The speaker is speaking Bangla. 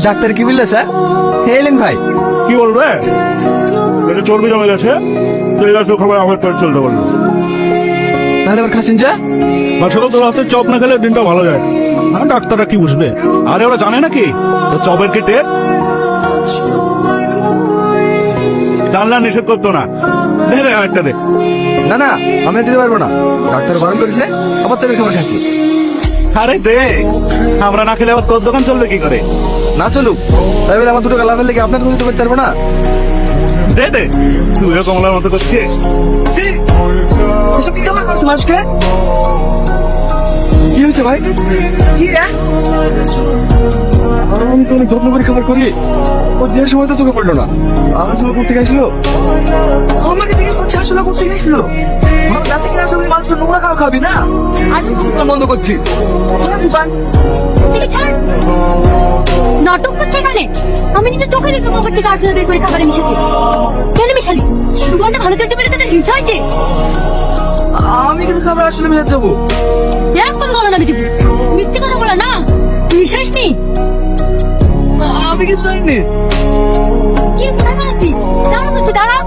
ডাক্তার কি বললে স্যার? এলেন ভাই। কি বলবে? এটা চর্বি জমে গেছে, তো এই জাতীয় খাবার আমার পেট চলতে পারবে। তাহলে আবার খাচ্ছেন যা? আসলে তো রাতে চপ না খেলে দিনটা ভালো যায় না। ডাক্তাররা কি বুঝবে? আরে ওরা জানে নাকি চপের কেটে জানলা নিষেধ করতো না। দে রে আরেকটা দে। না না, আমি দিতে পারবো না, ডাক্তার বারণ করেছে। আবার তেলের খাবার খাচ্ছি। আরে দে, আমরা না খেলে আবার তোর দোকান চলবে কি করে? না চলুক, তাই বলে আমার দুটো গালা ফেললে কি আপনার দিতে পারতে পারবো না? দে দে, তুইও কমলার মতো করছিস। এসব কি খাবার করছো মানুষকে? কি হয়েছে ভাই? কি রে? আমি তো অনেক যত্ন করে খাবার করি, ও দেওয়ার সময় তো তোকে পড়লো না। আলোচনা করতে গেছিল, আমাকে জিজ্ঞেস করছে আসলে করতে গেছিল। রাতে কিনা আসলে মানুষকে নোংরা খাওয়া খাবি না, আজ বন্ধ করছি। নাটক করছে এখানে। আমি নিজে চোখে দেখে পকেট থেকে আর্সেনাল বের করে খাবারে মিশাতে। কেন মিশালি? 2 ঘন্টা ভালো চলতে পেরে তাদের হিংসা হয়েছে। আমি কিন্তু খাবার আসলে মেজাজ যাবো। দেখ কত গলা নামে দিব। মিথ্যে কথা বলা না, তুই শেষ নেই। আমি কিছু জানিনি। কি কোথায় পাচ্ছি? দাঁড়া করছি, দাঁড়া।